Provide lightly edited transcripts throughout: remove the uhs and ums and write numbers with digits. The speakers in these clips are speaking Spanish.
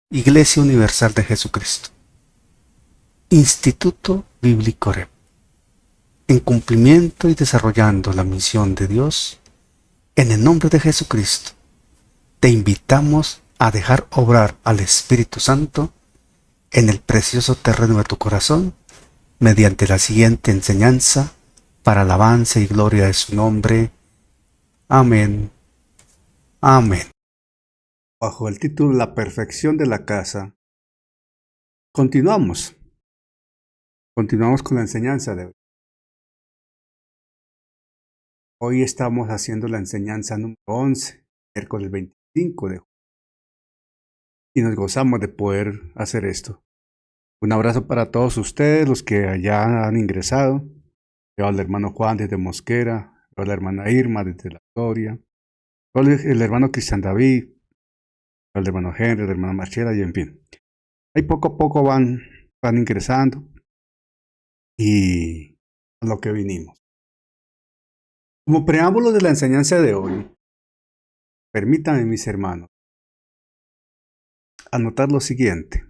Iglesia Universal de Jesucristo. Instituto Bíblico REP. En cumplimiento y desarrollando la misión de Dios, en el nombre de Jesucristo, te invitamos a dejar obrar al Espíritu Santo en el precioso terreno de tu corazón mediante la siguiente enseñanza para alabanza y gloria de su nombre. Amén. Amén. Bajo el título La perfección de la casa, continuamos con la enseñanza de hoy. Hoy estamos haciendo la enseñanza número 11, miércoles 25 de julio, y nos gozamos de poder hacer esto. Un abrazo para todos ustedes, los que allá han ingresado. Veo al hermano Juan desde Mosquera, veo a la hermana Irma desde La Gloria, veo el hermano Cristian David, veo al hermano Henry, la hermana Marchela, y en fin. Ahí poco a poco van ingresando y a lo que vinimos. Como preámbulo de la enseñanza de hoy, permítanme, mis hermanos, anotar lo siguiente.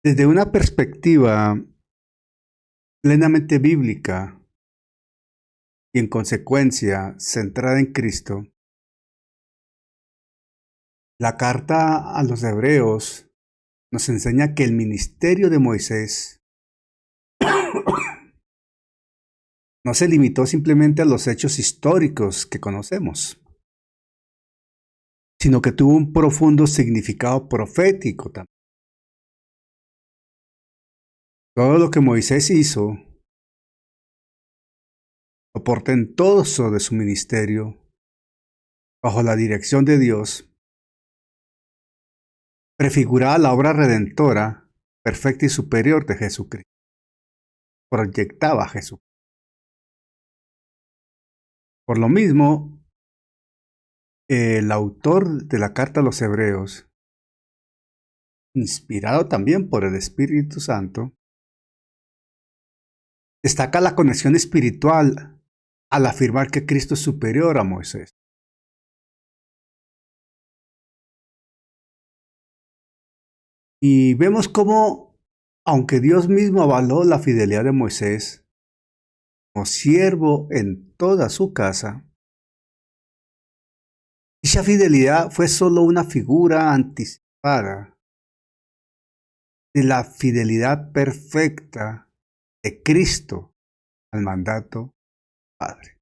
Desde una perspectiva plenamente bíblica y en consecuencia centrada en Cristo, la carta a los Hebreos nos enseña que el ministerio de Moisés no se limitó simplemente a los hechos históricos que conocemos, sino que tuvo un profundo significado profético también. Todo lo que Moisés hizo, lo portentoso de su ministerio, bajo la dirección de Dios, prefiguraba la obra redentora, perfecta y superior de Jesucristo. Proyectaba a Jesús. Por lo mismo, el autor de la carta a los Hebreos, inspirado también por el Espíritu Santo, destaca la conexión espiritual al afirmar que Cristo es superior a Moisés. Y vemos cómo, aunque Dios mismo avaló la fidelidad de Moisés como siervo en toda su casa, dicha fidelidad fue solo una figura anticipada de la fidelidad perfecta de Cristo al mandato Padre,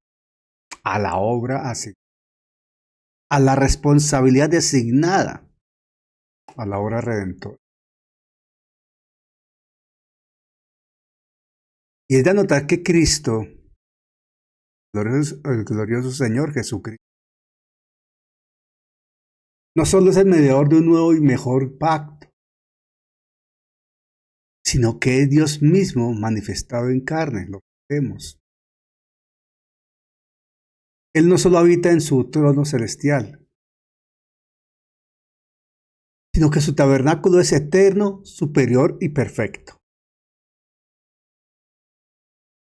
a la obra asignada, a la responsabilidad asignada a la obra redentora. Y es de anotar que Cristo, el glorioso Señor Jesucristo, no solo es el mediador de un nuevo y mejor pacto, sino que es Dios mismo manifestado en carne, lo que vemos. Él no solo habita en su trono celestial, sino que su tabernáculo es eterno, superior y perfecto.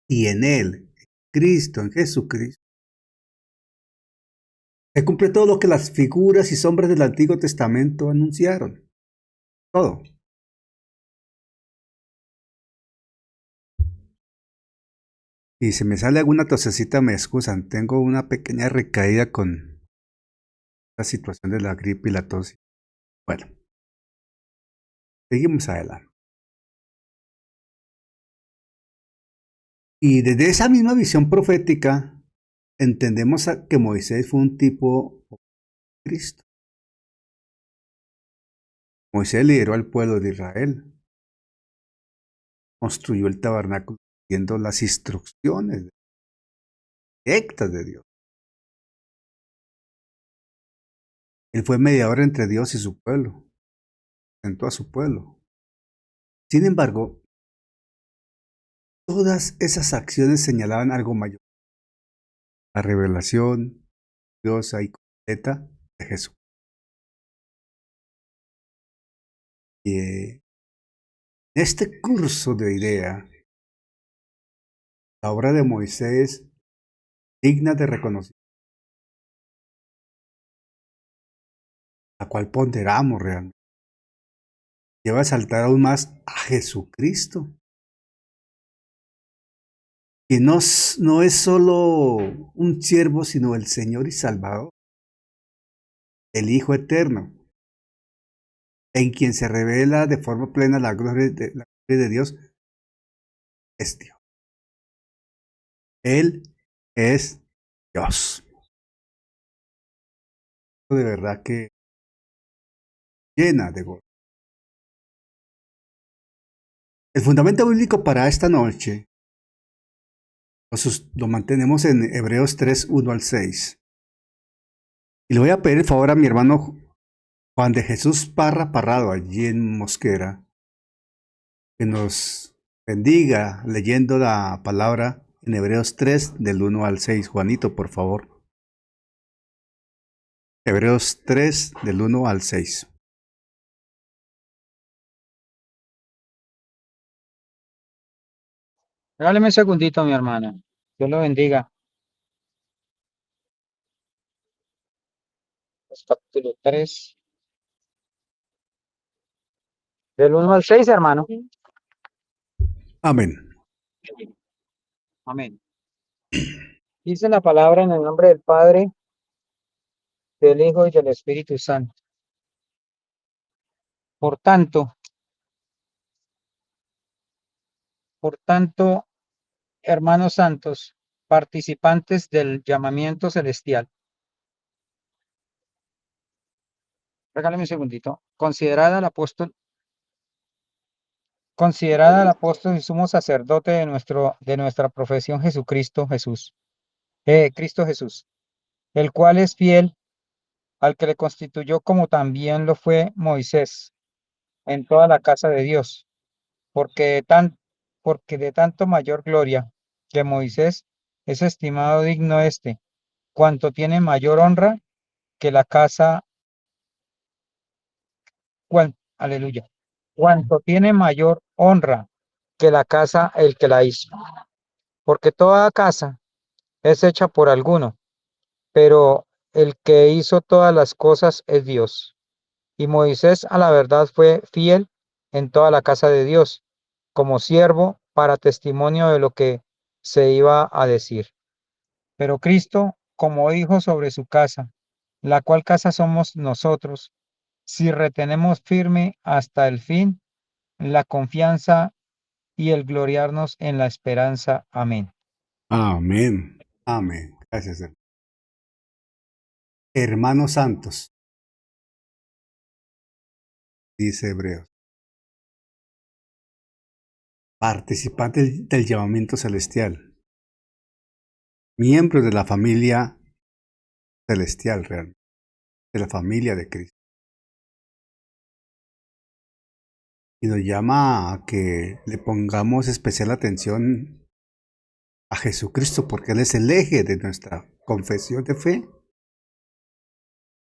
Y en Él, Cristo, en Jesucristo, se cumple todo lo que las figuras y sombras del Antiguo Testamento anunciaron. Todo. Y si me sale alguna tosecita, me excusan. Tengo una pequeña recaída con la situación de la gripe y la tos. Bueno, seguimos adelante. Y desde esa misma visión profética, entendemos que Moisés fue un tipo de Cristo. Moisés lideró al pueblo de Israel, construyó el tabernáculo siguiendo las instrucciones directas de Dios. Él fue mediador entre Dios y su pueblo, presentó a su pueblo. Sin embargo, todas esas acciones señalaban algo mayor, la revelación gloriosa y completa de Jesús. Y en este curso de idea, la obra de Moisés digna de reconocimiento la cual ponderamos realmente. Lleva a exaltar aún más a Jesucristo, que no es solo un siervo, sino el Señor y Salvador, el Hijo eterno, en quien se revela de forma plena la gloria de Dios, es Dios. Él es Dios. De verdad que llena de gozo. El fundamento bíblico para esta noche lo mantenemos en Hebreos 3, 1 al 6. Y le voy a pedir el favor a mi hermano Juan de Jesús Parra Parrado, allí en Mosquera, que nos bendiga leyendo la palabra en Hebreos 3, del 1 al 6. Juanito, por favor. Hebreos 3, del 1 al 6. Regáleme un segundito, mi hermano. Dios lo bendiga. Capítulo 3, del 1 al 6, hermano. Amén. Amén. Dice la palabra en el nombre del Padre, del Hijo y del Espíritu Santo. Por tanto, hermanos santos, participantes del llamamiento celestial. Regáleme un segundito. Considerada el apóstol y sumo sacerdote de nuestra profesión Cristo Jesús, el cual es fiel al que le constituyó como también lo fue Moisés en toda la casa de Dios, porque porque de tanto mayor gloria que Moisés es estimado digno cuanto tiene mayor honra que la casa, aleluya, cuanto tiene mayor honra que la casa el que la hizo, porque toda casa es hecha por alguno, pero el que hizo todas las cosas es Dios. Y Moisés a la verdad fue fiel en toda la casa de Dios, como siervo para testimonio de lo que se iba a decir. Pero Cristo como hijo sobre su casa, la cual casa somos nosotros, si retenemos firme hasta el fin la confianza y el gloriarnos en la esperanza. Amén. Amén. Amén. Gracias, hermano. Hermanos santos, dice Hebreos, participantes del llamamiento celestial, miembros de la familia celestial realmente, de la familia de Cristo. Y nos llama a que le pongamos especial atención a Jesucristo, porque Él es el eje de nuestra confesión de fe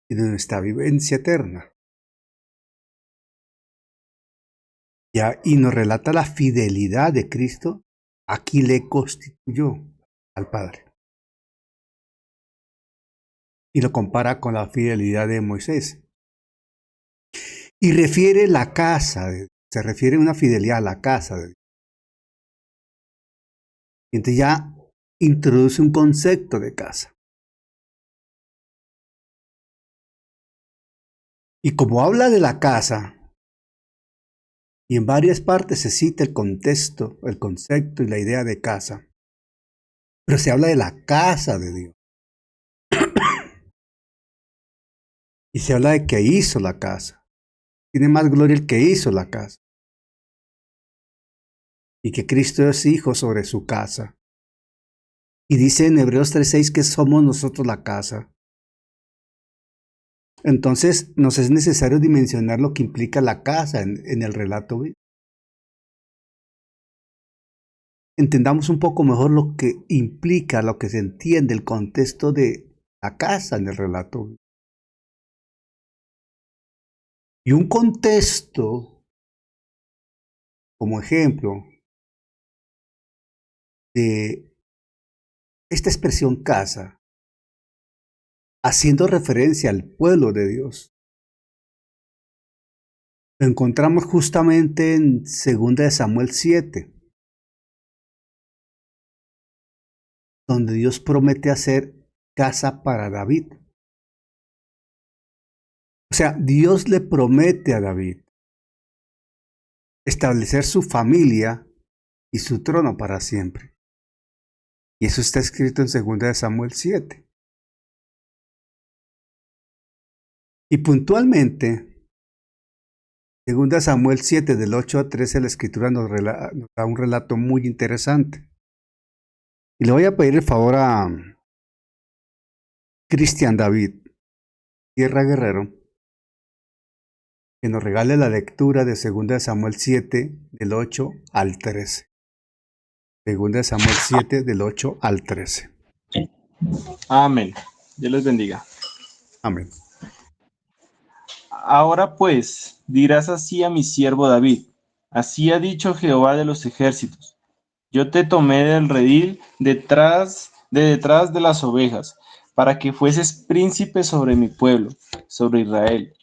y de nuestra vivencia eterna. Y nos relata la fidelidad de Cristo a quien le constituyó al Padre. Y lo compara con la fidelidad de Moisés. Y refiere la casa, se refiere a una fidelidad a la casa de Dios. Y entonces ya introduce un concepto de casa. Y como habla de la casa, y en varias partes se cita el contexto, el concepto y la idea de casa, pero se habla de la casa de Dios. Y se habla de que hizo la casa. Tiene más gloria el que hizo la casa. Y que Cristo es hijo sobre su casa. Y dice en Hebreos 3:6 que somos nosotros la casa. Entonces nos es necesario dimensionar lo que implica la casa en el relato. Entendamos un poco mejor lo que implica, lo que se entiende, el contexto de la casa en el relato. Y un contexto, como ejemplo, de esta expresión casa, haciendo referencia al pueblo de Dios, Lo encontramos justamente en 2 de Samuel 7, donde Dios promete hacer casa para David. O sea, Dios le promete a David establecer su familia y su trono para siempre. Y eso está escrito en 2 de Samuel 7. Y puntualmente, 2 Samuel 7, del 8 a 13, la escritura nos da un relato muy interesante. Y le voy a pedir el favor a Cristian David Sierra Guerrero que nos regale la lectura de 2 Samuel 7, del 8 al 13. 2 Samuel 7, del 8 al 13. Amén. Dios les bendiga. Amén. Ahora pues, dirás así a mi siervo David: así ha dicho Jehová de los ejércitos: yo te tomé del redil detrás de las ovejas, para que fueses príncipe sobre mi pueblo, sobre Israel.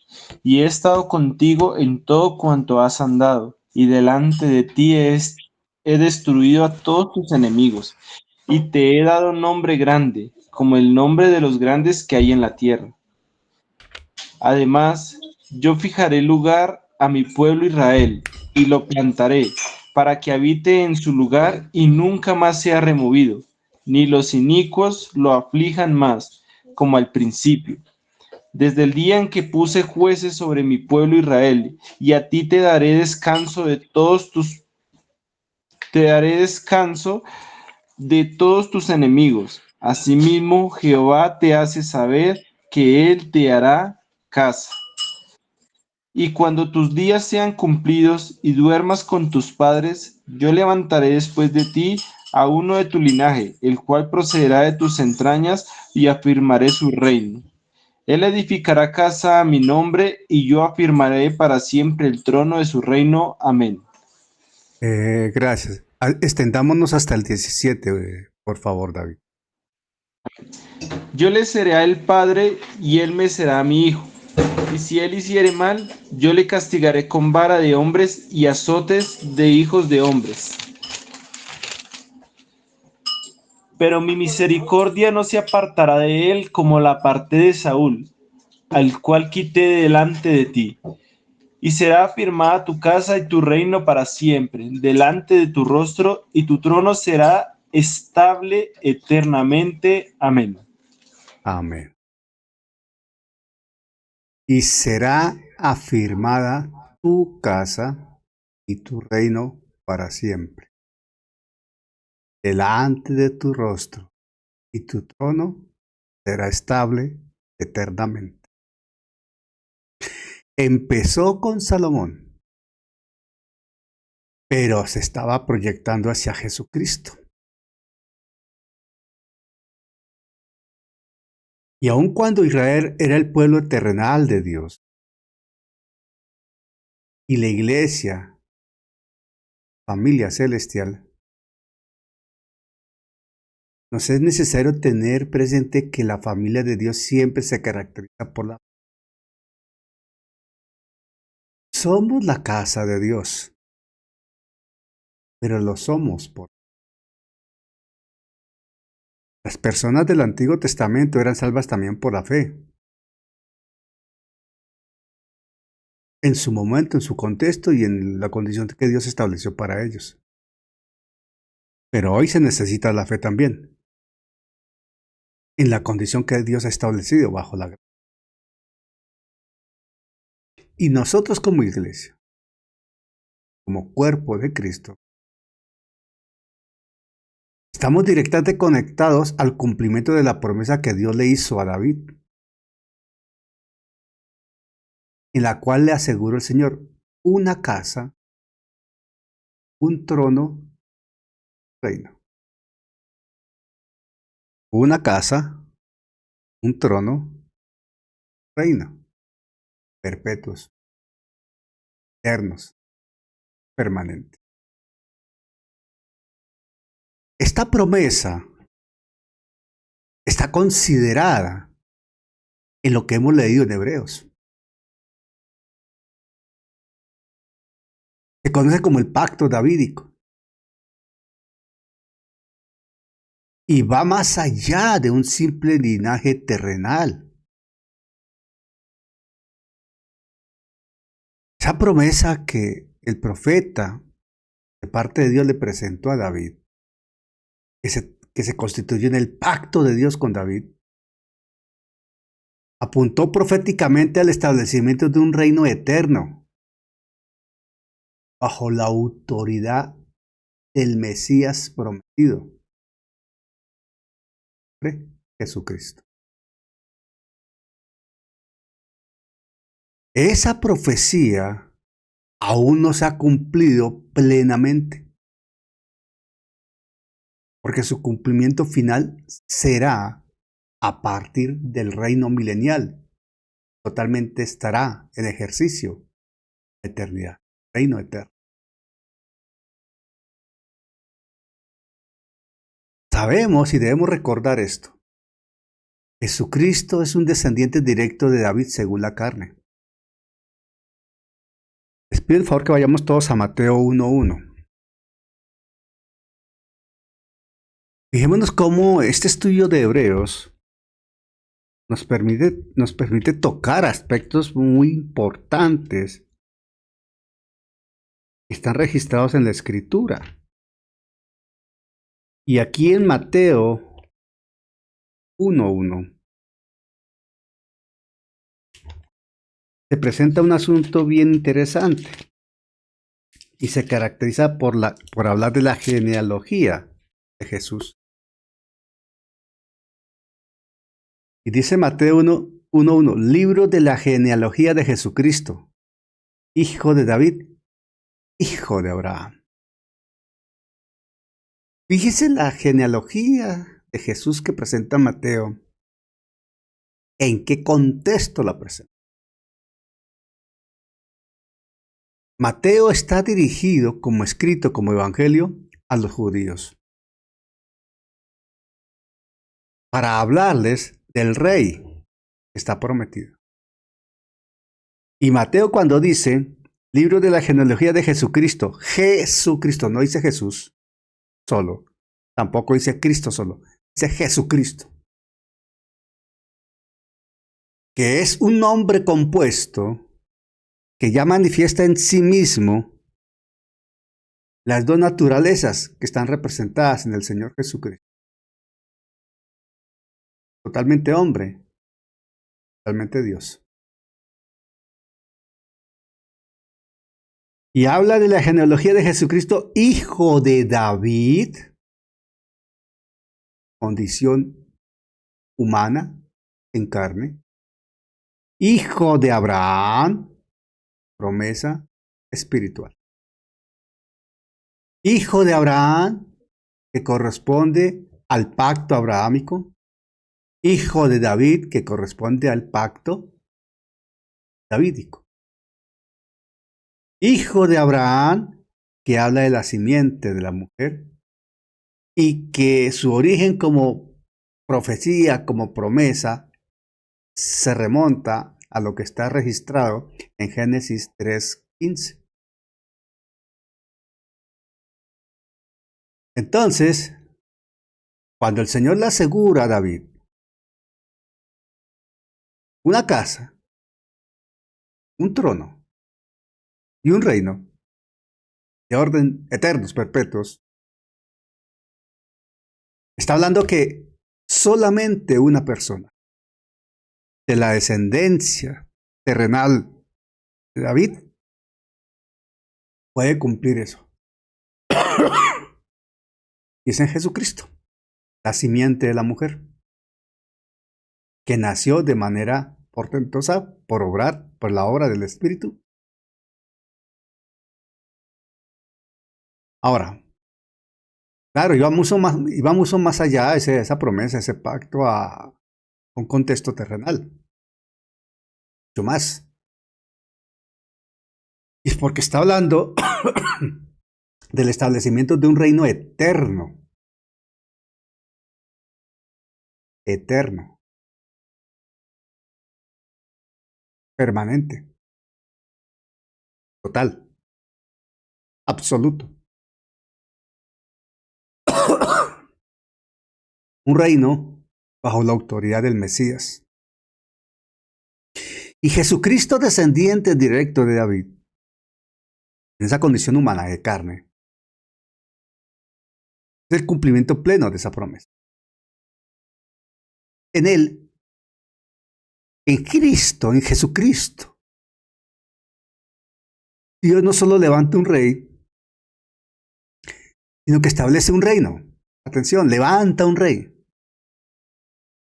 Y he estado contigo en todo cuanto has andado, y delante de ti he destruido a todos tus enemigos, y te he dado nombre grande, como el nombre de los grandes que hay en la tierra. Además, yo fijaré lugar a mi pueblo Israel, y lo plantaré, para que habite en su lugar y nunca más sea removido, ni los inicuos lo aflijan más, como al principio. Desde el día en que puse jueces sobre mi pueblo Israel, y a ti te daré descanso de todos tus enemigos. Asimismo, Jehová te hace saber que él te hará casa. Y cuando tus días sean cumplidos y duermas con tus padres, yo levantaré después de ti a uno de tu linaje, el cual procederá de tus entrañas, y afirmaré su reino. Él edificará casa a mi nombre, y yo afirmaré para siempre el trono de su reino. Amén. Gracias. Extendámonos hasta el 17, por favor, David. Yo le seré a él padre, y él me será mi hijo. Y si él hiciere mal, yo le castigaré con vara de hombres y azotes de hijos de hombres. Pero mi misericordia no se apartará de él como la aparté de Saúl, al cual quité delante de ti. Y será afirmada tu casa y tu reino para siempre, delante de tu rostro, y tu trono será estable eternamente. Amén. Amén. Y será afirmada tu casa y tu reino para siempre, delante de tu rostro, y tu trono será estable eternamente. Empezó con Salomón, pero se estaba proyectando hacia Jesucristo. Y aun cuando Israel era el pueblo terrenal de Dios y la iglesia, familia celestial, nos es necesario tener presente que la familia de Dios siempre se caracteriza por la... Somos la casa de Dios, pero lo somos por... Las personas del Antiguo Testamento eran salvas también por la fe. En su momento, en su contexto y en la condición que Dios estableció para ellos. Pero hoy se necesita la fe también, en la condición que Dios ha establecido bajo la gracia. Y nosotros como iglesia, como cuerpo de Cristo, estamos directamente conectados al cumplimiento de la promesa que Dios le hizo a David, en la cual le aseguró el Señor una casa, un trono, reino. Una casa, un trono, reino, perpetuos, eternos, permanentes. Esta promesa está considerada en lo que hemos leído en Hebreos. Se conoce como el pacto davídico. Y va más allá de un simple linaje terrenal. Esa promesa que el profeta de parte de Dios le presentó a David, que se constituyó en el pacto de Dios con David, apuntó proféticamente al establecimiento de un reino eterno bajo la autoridad del Mesías prometido, Jesucristo. Esa profecía aún no se ha cumplido plenamente, porque su cumplimiento final será a partir del reino milenial. Totalmente estará en ejercicio de eternidad, reino eterno. Sabemos y debemos recordar esto. Jesucristo es un descendiente directo de David según la carne. Les pido el favor que vayamos todos a Mateo 1:1. Fijémonos cómo este estudio de Hebreos nos permite tocar aspectos muy importantes que están registrados en la Escritura. Y aquí en Mateo 1:1 se presenta un asunto bien interesante y se caracteriza por hablar de la genealogía de Jesús. Y dice Mateo 1:1, libro de la genealogía de Jesucristo, hijo de David, hijo de Abraham. Fíjese la genealogía de Jesús que presenta Mateo. ¿En qué contexto la presenta? Mateo está dirigido como escrito como evangelio a los judíos para hablarles del rey que está prometido. Y Mateo cuando dice, libro de la genealogía de Jesucristo, Jesucristo, no dice Jesús solo, tampoco dice Cristo solo, dice Jesucristo, que es un nombre compuesto que ya manifiesta en sí mismo las dos naturalezas que están representadas en el Señor Jesucristo. Totalmente hombre, totalmente Dios. Y habla de la genealogía de Jesucristo, hijo de David, condición humana en carne, hijo de Abraham, promesa espiritual. Hijo de Abraham, que corresponde al pacto abrahámico, hijo de David, que corresponde al pacto davídico. Hijo de Abraham, que habla de la simiente de la mujer, y que su origen como profecía, como promesa, se remonta a lo que está registrado en Génesis 3:15. Entonces, cuando el Señor le asegura a David una casa, un trono y un reino de orden eternos, perpetuos, está hablando que solamente una persona de la descendencia terrenal de David puede cumplir eso. Y es en Jesucristo, la simiente de la mujer, que nació de manera portentosa por obrar, por la obra del Espíritu. Ahora, claro, íbamos más allá de esa promesa, ese pacto a un contexto terrenal. Mucho más. Y es porque está hablando del establecimiento de un reino eterno. Eterno. Permanente. Total. absoluto. Un reino bajo la autoridad del Mesías. Y Jesucristo, descendiente directo de David, en esa condición humana de carne, es el cumplimiento pleno de esa promesa. En Él, en Cristo, en Jesucristo, Dios no solo levanta un rey, sino que establece un reino. Atención, levanta un rey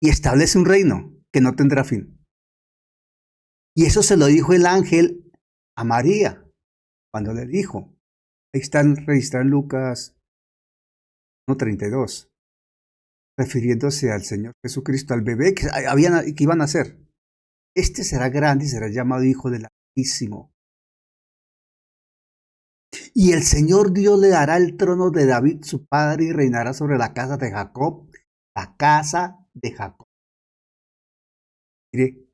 y establece un reino que no tendrá fin. Y eso se lo dijo el ángel a María cuando le dijo. Ahí está registrado en Lucas 1:32, refiriéndose al Señor Jesucristo, al bebé que iban a nacer. Este será grande y será llamado Hijo del Altísimo. Y el Señor Dios le dará el trono de David su padre y reinará sobre la casa de Jacob, la casa de Jacob. Mire,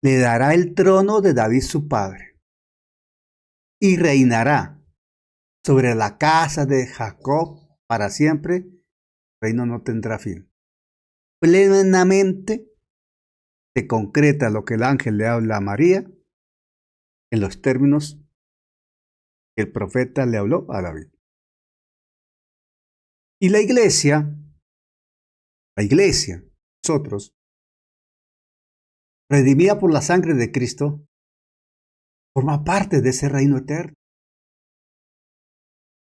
le dará el trono de David su padre y reinará sobre la casa de Jacob para siempre. El reino no tendrá fin. Plenamente se concreta lo que el ángel le habla a María en los términos que el profeta le habló a David. Y la iglesia, nosotros, redimida por la sangre de Cristo, forma parte de ese reino eterno,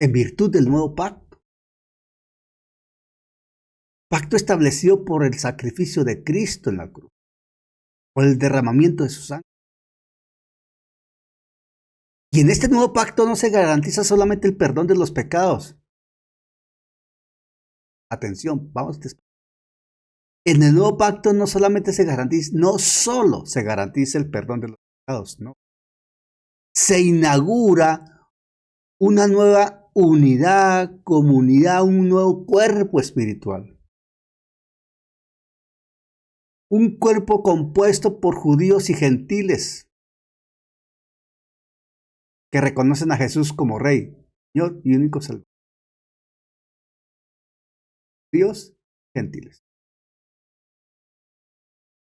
en virtud del nuevo pacto. Pacto establecido por el sacrificio de Cristo en la cruz, por el derramamiento de su sangre. Y en este nuevo pacto no se garantiza solamente el perdón de los pecados. Atención, vamos después. En el nuevo pacto no solamente se garantiza, no solo se garantiza el perdón de los pecados, no. Se inaugura una nueva unidad, comunidad, un nuevo cuerpo espiritual. Un cuerpo compuesto por judíos y gentiles que reconocen a Jesús como Rey, Señor y único Salvador. Judíos y gentiles.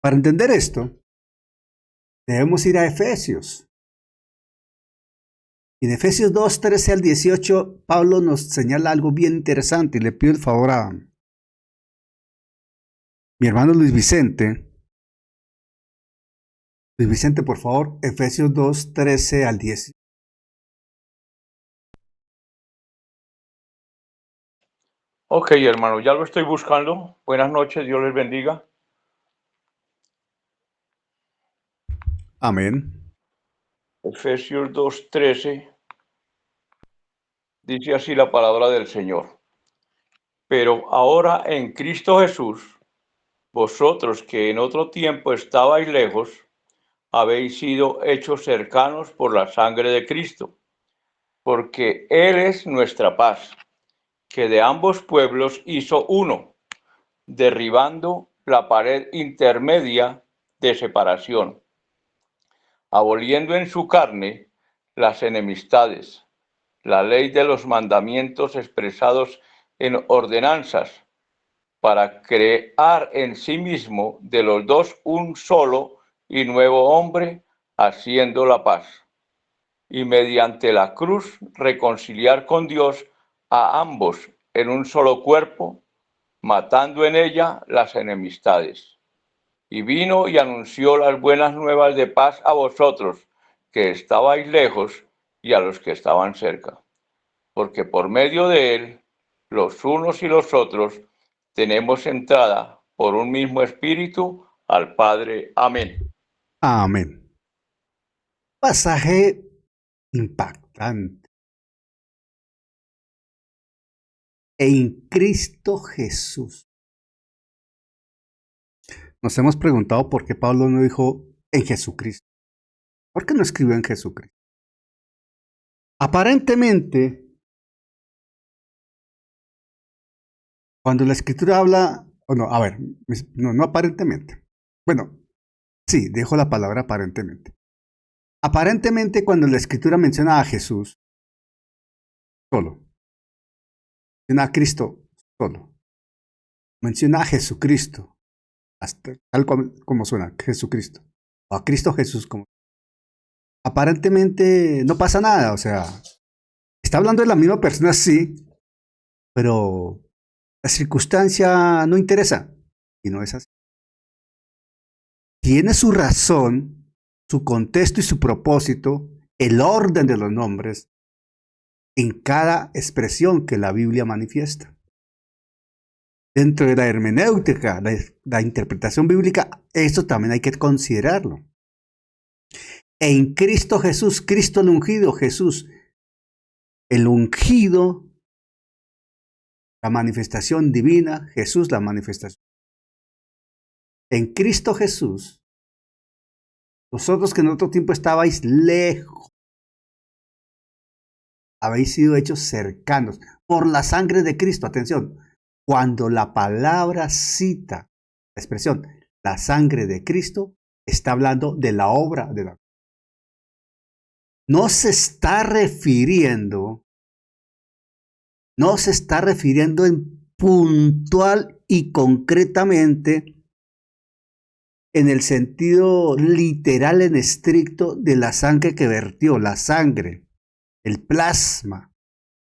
Para entender esto, debemos ir a Efesios. En Efesios 2, 13 al 18, Pablo nos señala algo bien interesante y le pido el favor a mi hermano Luis Vicente. Luis Vicente, por favor, Efesios 2, 13 al 10. Ok, hermano, ya lo estoy buscando. Buenas noches, Dios les bendiga. Amén. Efesios 2:13 dice así la palabra del Señor. Pero ahora en Cristo Jesús, vosotros que en otro tiempo estabais lejos, habéis sido hechos cercanos por la sangre de Cristo, porque Él es nuestra paz, que de ambos pueblos hizo uno, derribando la pared intermedia de separación, aboliendo en su carne las enemistades, la ley de los mandamientos expresados en ordenanzas, para crear en sí mismo de los dos un solo y nuevo hombre, haciendo la paz, y mediante la cruz reconciliar con Dios a ambos en un solo cuerpo, matando en ella las enemistades. Y vino y anunció las buenas nuevas de paz a vosotros, que estabais lejos, y a los que estaban cerca. Porque por medio de él, los unos y los otros, tenemos entrada por un mismo espíritu al Padre. Amén. Amén. Pasaje impactante. En Cristo Jesús. Nos hemos preguntado por qué Pablo no dijo en Jesucristo. ¿Por qué no escribió en Jesucristo? Aparentemente, cuando la escritura habla, o no, a ver, no aparentemente. Bueno, sí, dejo la palabra aparentemente. Aparentemente, cuando la escritura menciona a Jesús, solo. Menciona a Cristo solo. Menciona a Jesucristo, hasta, tal como suena, Jesucristo. O a Cristo Jesús como. Aparentemente no pasa nada, o sea, está hablando de la misma persona, sí, pero la circunstancia no interesa. Y no es así. Tiene su razón, su contexto y su propósito, el orden de los nombres en cada expresión que la Biblia manifiesta. Dentro de la hermenéutica, la interpretación bíblica, eso también hay que considerarlo. En Cristo Jesús, Cristo el ungido, la manifestación divina, Jesús la manifestación. En Cristo Jesús, vosotros que en otro tiempo estabais lejos, habéis sido hechos cercanos por la sangre de Cristo. Atención, cuando la palabra cita la expresión la sangre de Cristo, está hablando de la obra de la. No se está refiriendo en puntual y concretamente en el sentido literal en estricto de la sangre que vertió, la sangre, el plasma.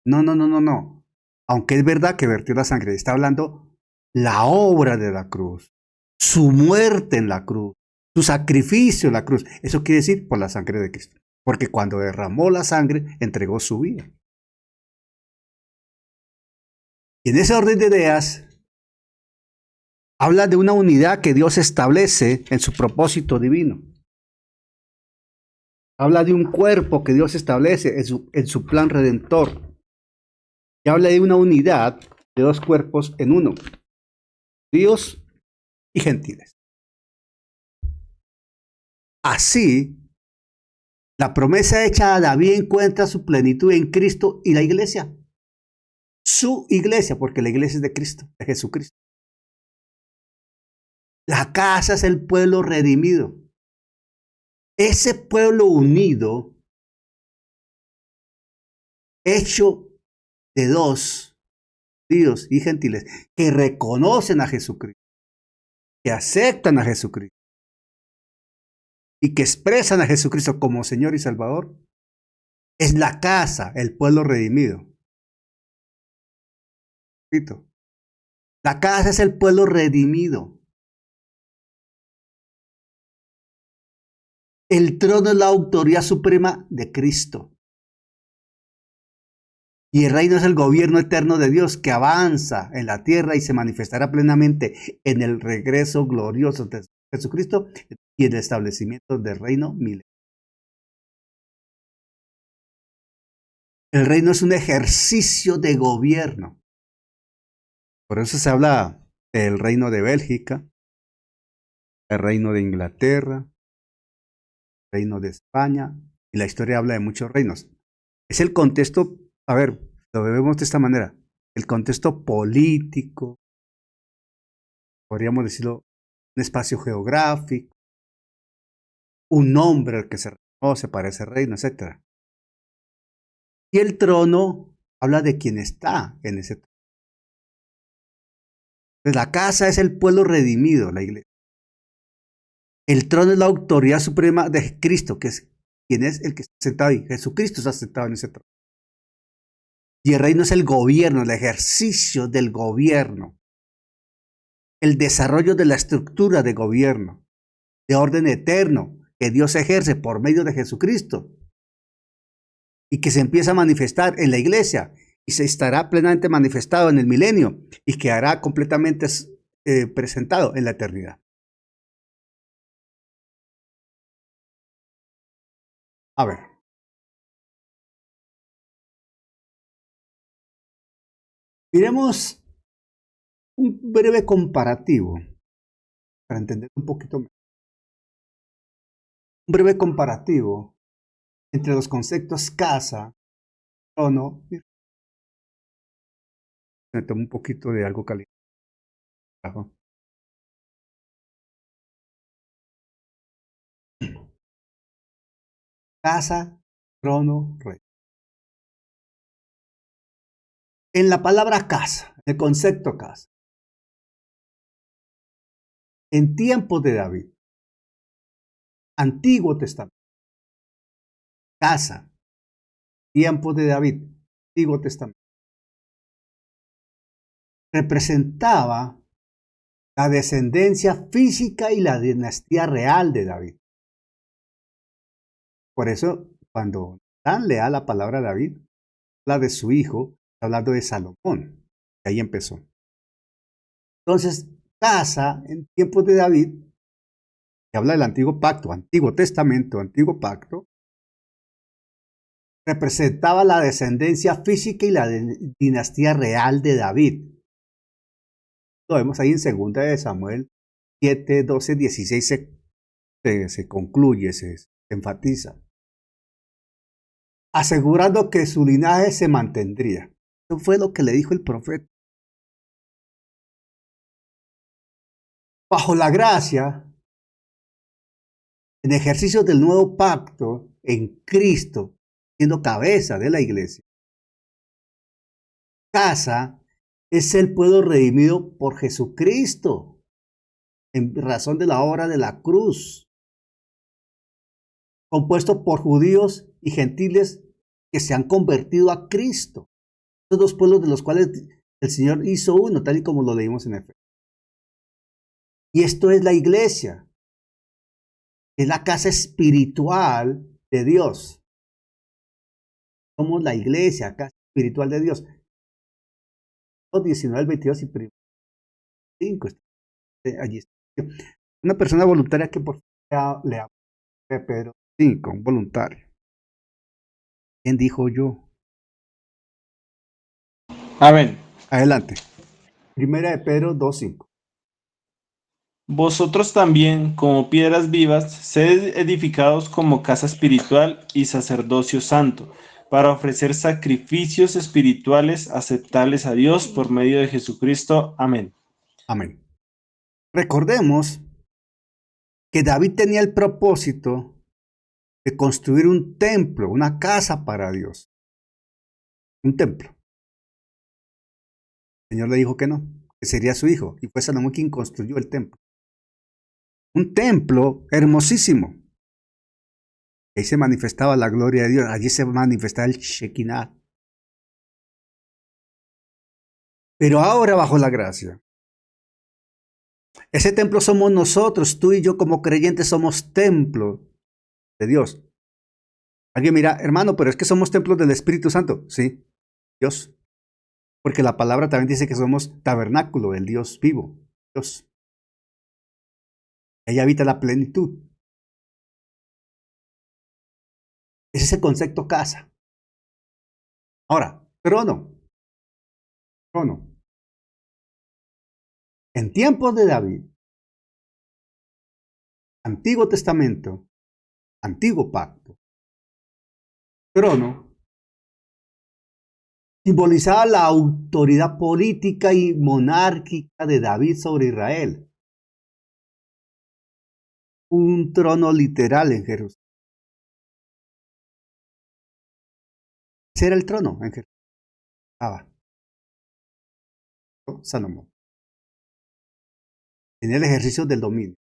No. Aunque es verdad que vertió la sangre, está hablando la obra de la cruz, su muerte en la cruz, su sacrificio en la cruz. Eso quiere decir por la sangre de Cristo. Porque cuando derramó la sangre, entregó su vida. Y en ese orden de ideas, habla de una unidad que Dios establece en su propósito divino. Habla de un cuerpo que Dios establece en su plan redentor. Y habla de una unidad de dos cuerpos en uno, judíos y gentiles. Así, la promesa hecha a David encuentra su plenitud en Cristo y la iglesia. Su iglesia, porque la iglesia es de Cristo, de Jesucristo. La casa es el pueblo redimido. Ese pueblo unido, hecho de dos, judíos y gentiles, que reconocen a Jesucristo, que aceptan a Jesucristo y que expresan a Jesucristo como Señor y Salvador, es la casa, el pueblo redimido. Repito, la casa es el pueblo redimido. El trono es la autoridad suprema de Cristo. Y el reino es el gobierno eterno de Dios que avanza en la tierra y se manifestará plenamente en el regreso glorioso de Jesucristo y el establecimiento del reino milenario. El reino es un ejercicio de gobierno. Por eso se habla del reino de Bélgica, el reino de Inglaterra, el reino de España, y la historia habla de muchos reinos. Es el contexto, a ver, lo vemos de esta manera, el contexto político, podríamos decirlo, un espacio geográfico, un nombre al que se reconoce para ese reino, etc. Y el trono habla de quien está en ese trono. Entonces, la casa es el pueblo redimido, la iglesia. El trono es la autoridad suprema de Cristo, que es quien es el que está sentado ahí. Jesucristo está sentado en ese trono. Y el reino es el gobierno, el ejercicio del gobierno, el desarrollo de la estructura de gobierno, de orden eterno, que Dios ejerce por medio de Jesucristo y que se empieza a manifestar en la iglesia y se estará plenamente manifestado en el milenio y quedará completamente presentado en la eternidad. A ver. Miremos un breve comparativo para entender un poquito mejor. Un breve comparativo entre los conceptos casa, trono y. Me tomo un poquito de algo caliente. Casa, trono, rey. En la palabra casa, el concepto casa, en tiempos de David, Antiguo Testamento, casa, tiempos de David, Antiguo Testamento, representaba la descendencia física y la dinastía real de David. Por eso, cuando Dan lea la palabra David, habla de su hijo, está hablando de Salomón. Y ahí empezó. Entonces, casa en tiempos de David, que habla del antiguo pacto, Antiguo Testamento, Antiguo Pacto, representaba la descendencia física y la dinastía real de David. Lo vemos ahí en 2 de Samuel 7, 12, 16 se concluye, se enfatiza, asegurando que su linaje se mantendría. Eso fue lo que le dijo el profeta. Bajo la gracia, en ejercicio del nuevo pacto, en Cristo, siendo cabeza de la iglesia, casa es el pueblo redimido por Jesucristo, en razón de la obra de la cruz, compuesto por judíos y gentiles que se han convertido a Cristo. Estos dos pueblos de los cuales el Señor hizo uno, tal y como lo leímos en Efesios. Y esto es la iglesia, es la casa espiritual de Dios. Somos la iglesia, casa espiritual de Dios. 19, 22 y 5. Allí está. Una persona voluntaria que por favor lea Pedro 5, un voluntario. ¿Quién dijo yo? Amén. Adelante. Primera de Pedro 2:5. Vosotros también, como piedras vivas, sed edificados como casa espiritual y sacerdocio santo, para ofrecer sacrificios espirituales aceptables a Dios por medio de Jesucristo. Amén. Amén. Recordemos que David tenía el propósito de construir un templo, una casa para Dios. Un templo. El Señor le dijo que no, que sería su hijo, y fue Salomón quien construyó el templo. Un templo hermosísimo. Ahí se manifestaba la gloria de Dios, allí se manifestaba el Shekinah. Pero ahora bajo la gracia, ese templo somos nosotros, tú y yo como creyentes somos templo de Dios. Alguien mira, hermano, pero es que somos templos del Espíritu Santo. Sí, Dios. Porque la palabra también dice que somos tabernáculo del Dios vivo, Dios. Ahí habita la plenitud. Ese es el concepto casa. Ahora, trono. Trono. En tiempos de David, Antiguo Testamento, Antiguo Pacto, trono simbolizaba la autoridad política y monárquica de David sobre Israel. Un trono literal en Jerusalén. Ese era el trono en Jerusalén. Salomón. Tenía el ejercicio del dominio,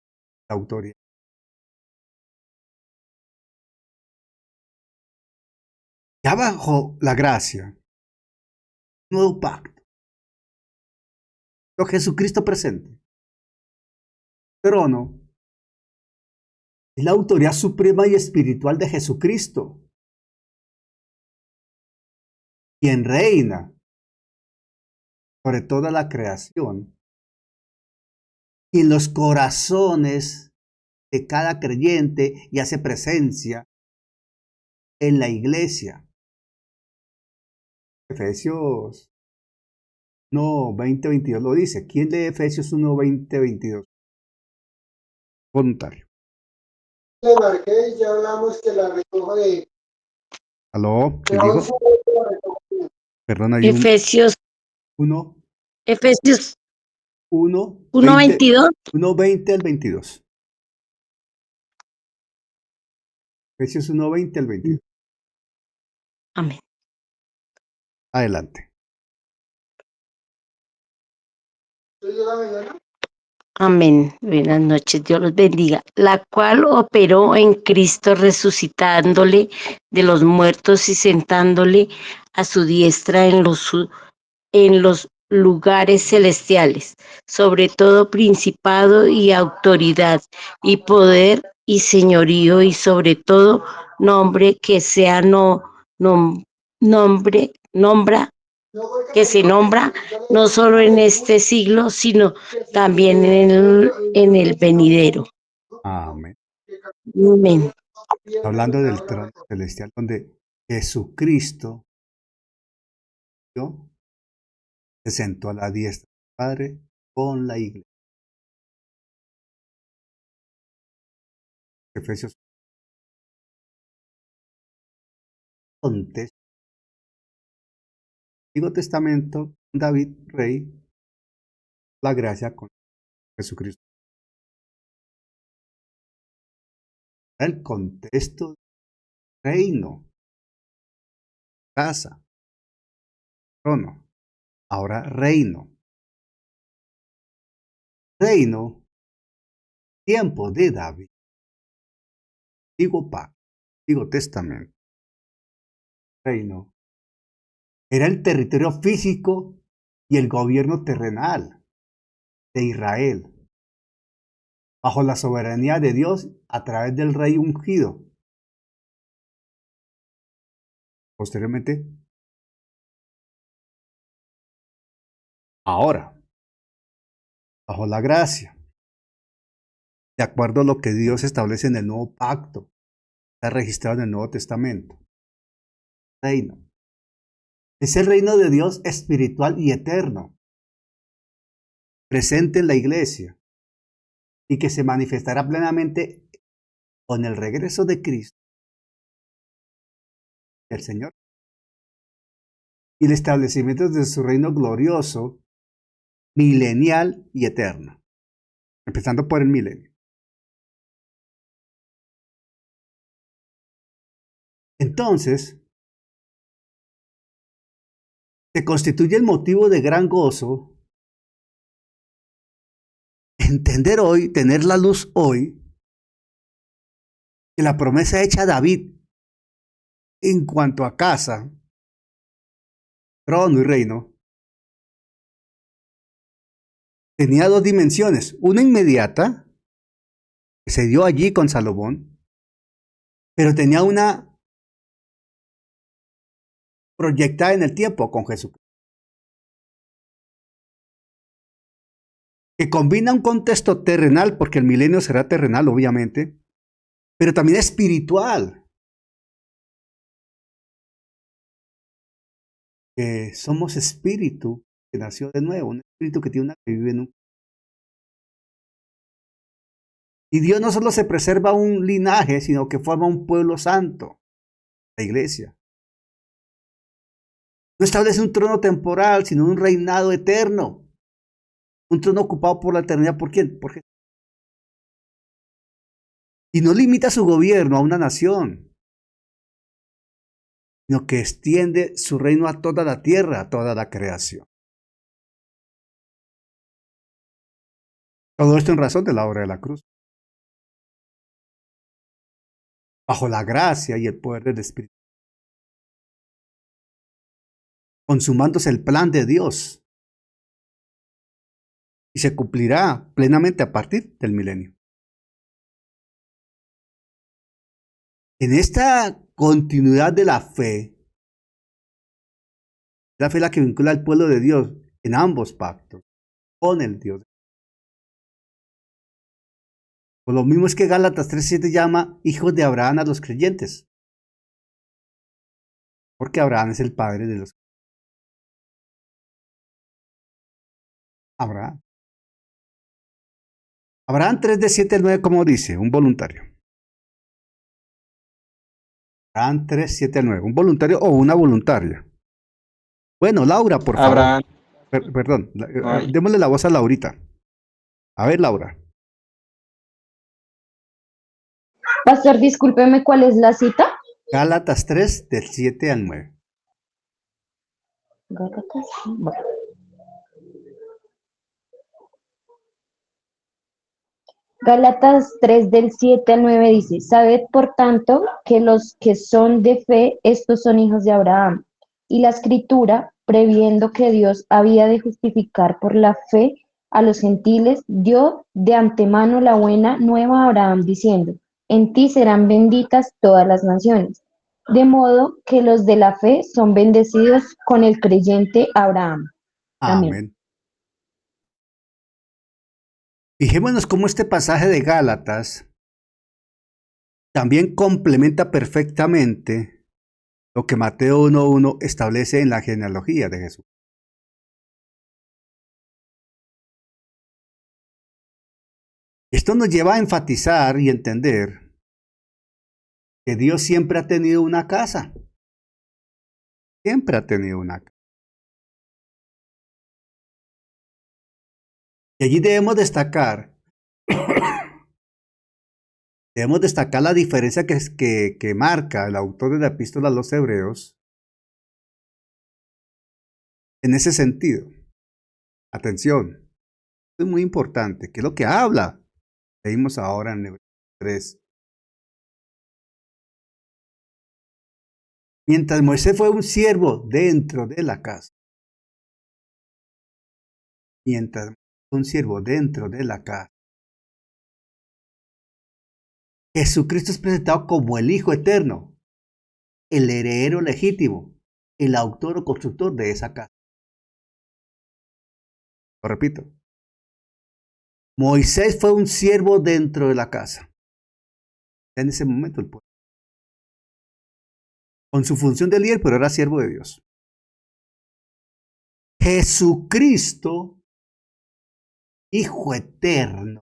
la autoridad. Ya bajo la gracia, nuevo pacto, lo Jesucristo presente, trono, es la autoridad suprema y espiritual de Jesucristo, quien reina sobre toda la creación y en los corazones de cada creyente y hace presencia en la iglesia. Efesios 1, 20, 22 lo dice. ¿Quién lee Efesios 1, 20, 22? Voluntario. Le marqué, ya hablamos que la recojo de ¿Aló? ¿Quién 11 dijo? de la recojo. Perdón, hay un Efesios 1, 1, 20, 1:22. 1, 20 al 22. Efesios 1, 20 al 22. Amén. Adelante. Amén. Buenas noches, Dios los bendiga. La cual operó en Cristo resucitándole de los muertos y sentándole a su diestra en los lugares celestiales, sobre todo principado y autoridad y poder y señorío y sobre todo nombre que sea nombra que se nombra no solo en este siglo, sino también en el venidero. Amén. Amén. Hablando del trono celestial donde Jesucristo ¿no? se sentó a la diestra del Padre con la iglesia. Efesios contexto. Antiguo Testamento, David, rey, la gracia con Jesucristo. El contexto del reino, casa, trono. Ahora reino. Reino, tiempo de David. Antiguo Pacto, Antiguo Testamento. Reino. Era el territorio físico y el gobierno terrenal de Israel, bajo la soberanía de Dios a través del rey ungido. Posteriormente, ahora, bajo la gracia, de acuerdo a lo que Dios establece en el nuevo pacto, está registrado en el Nuevo Testamento. Reino. Es el reino de Dios espiritual y eterno, presente en la iglesia, y que se manifestará plenamente con el regreso de Cristo, el Señor, y el establecimiento de su reino glorioso, milenial y eterno, empezando por el milenio. Entonces, se constituye el motivo de gran gozo entender hoy, tener la luz hoy, que la promesa hecha a David en cuanto a casa, trono y reino, tenía dos dimensiones. Una inmediata, que se dio allí con Salomón, pero tenía una proyectada en el tiempo con Jesucristo, que combina un contexto terrenal, porque el milenio será terrenal, obviamente, pero también espiritual. Que somos espíritu que nació de nuevo, un espíritu que tiene una que vive en un. Y Dios no solo se preserva un linaje, sino que forma un pueblo santo, la iglesia. No establece un trono temporal, sino un reinado eterno. Un trono ocupado por la eternidad. ¿Por quién? Por Jesús. Y no limita su gobierno a una nación, sino que extiende su reino a toda la tierra, a toda la creación. Todo esto en razón de la obra de la cruz. Bajo la gracia y el poder del Espíritu. Consumándose el plan de Dios. Y se cumplirá plenamente a partir del milenio. En esta continuidad de la fe la que vincula al pueblo de Dios en ambos pactos, con el Dios. Por lo mismo es que Gálatas 3:7 llama hijos de Abraham a los creyentes. Porque Abraham es el padre de los Abraham. Abraham 3 de 7 al 9, como dice, un voluntario. Abraham 3, 7 al 9, un voluntario o una voluntaria. Bueno, Laura, por favor. Abraham. Perdón, Ay. démosle la voz a Laurita. A ver, Laura. Pastor, discúlpeme, ¿cuál es la cita? Gálatas 3, del 7 al 9. Gálatas. Bueno. Gálatas 3 del 7 al 9 dice, sabed por tanto que los que son de fe, estos son hijos de Abraham. Y la escritura, previendo que Dios había de justificar por la fe a los gentiles, dio de antemano la buena nueva a Abraham diciendo, en ti serán benditas todas las naciones. De modo que los de la fe son bendecidos con el creyente Abraham. Amén. Amén. Fijémonos cómo este pasaje de Gálatas también complementa perfectamente lo que Mateo 1.1 establece en la genealogía de Jesús. Esto nos lleva a enfatizar y entender que Dios siempre ha tenido una casa. Siempre ha tenido una casa. Y allí debemos destacar la diferencia que marca el autor de la epístola a los Hebreos en ese sentido. Atención, esto es muy importante, que es lo que habla. Leímos ahora en Hebreos 3. Mientras Moisés fue un siervo dentro de la casa, mientras fue un siervo dentro de la casa, Jesucristo es presentado como el Hijo eterno, el heredero legítimo, el autor o constructor de esa casa. Lo repito. Moisés fue un siervo dentro de la casa. En ese momento el pueblo. Con su función de líder, pero era siervo de Dios. Jesucristo, Hijo eterno,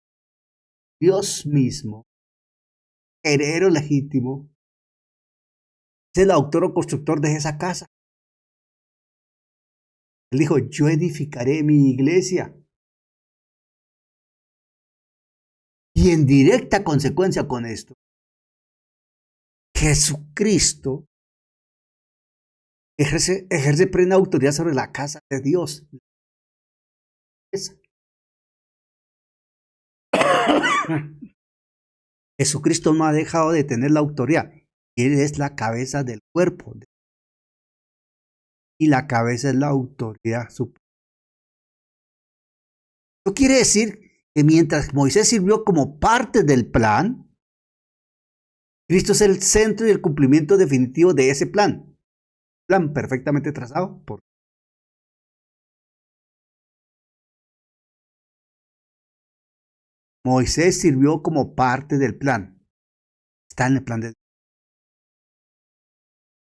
Dios mismo, heredero legítimo, es el autor o constructor de esa casa. Él dijo, yo edificaré mi iglesia. Y en directa consecuencia con esto, Jesucristo ejerce plena autoridad sobre la casa de Dios. Jesucristo no ha dejado de tener la autoridad. Él es la cabeza del cuerpo. Y la cabeza es la autoridad suprema. Esto quiere decir que mientras Moisés sirvió como parte del plan, Cristo es el centro y el cumplimiento definitivo de ese plan. Plan perfectamente trazado por Moisés sirvió como parte del plan. Está en el plan de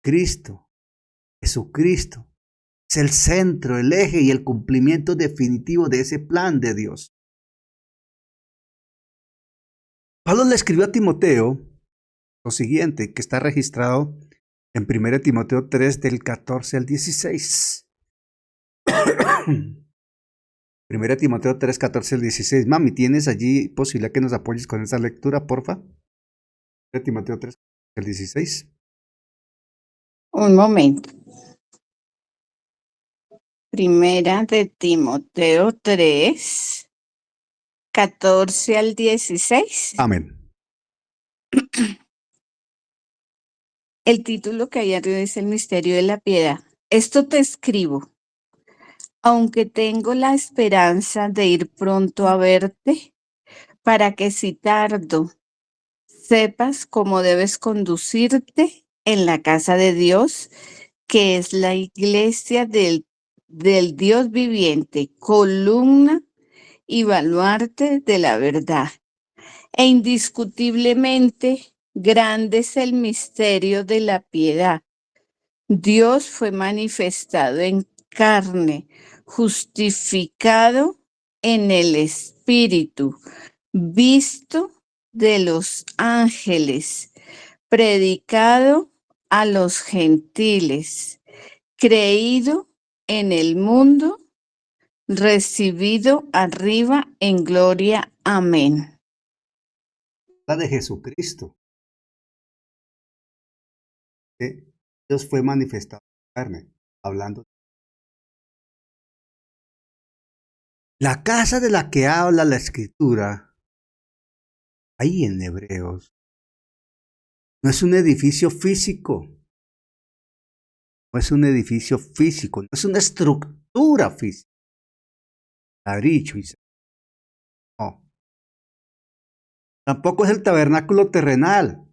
Cristo. Jesucristo es el centro, el eje y el cumplimiento definitivo de ese plan de Dios. Pablo le escribió a Timoteo lo siguiente, que está registrado en 1 Timoteo 3 del 14 al 16. 1 Timoteo 3, 14 al 16. Mami, ¿tienes allí posibilidad que nos apoyes con esa lectura, porfa? 1 Timoteo 3, 14 al 16. Un momento. Primera de Timoteo 3, 14 al 16. Amén. El título que hay arriba es El misterio de la piedad. Esto te escribo, aunque tengo la esperanza de ir pronto a verte, para que si tardo, sepas cómo debes conducirte en la casa de Dios, que es la iglesia del Dios viviente, columna y baluarte de la verdad. E indiscutiblemente grande es el misterio de la piedad. Dios fue manifestado en carne, justificado en el Espíritu, visto de los ángeles, predicado a los gentiles, creído en el mundo, recibido arriba en gloria. Amén. La de Jesucristo. Dios fue manifestado en carne, hablando. La casa de la que habla la Escritura ahí en Hebreos. No es un edificio físico. No es un edificio físico. No es una estructura física. Ladrillo y no. Tampoco es el tabernáculo terrenal.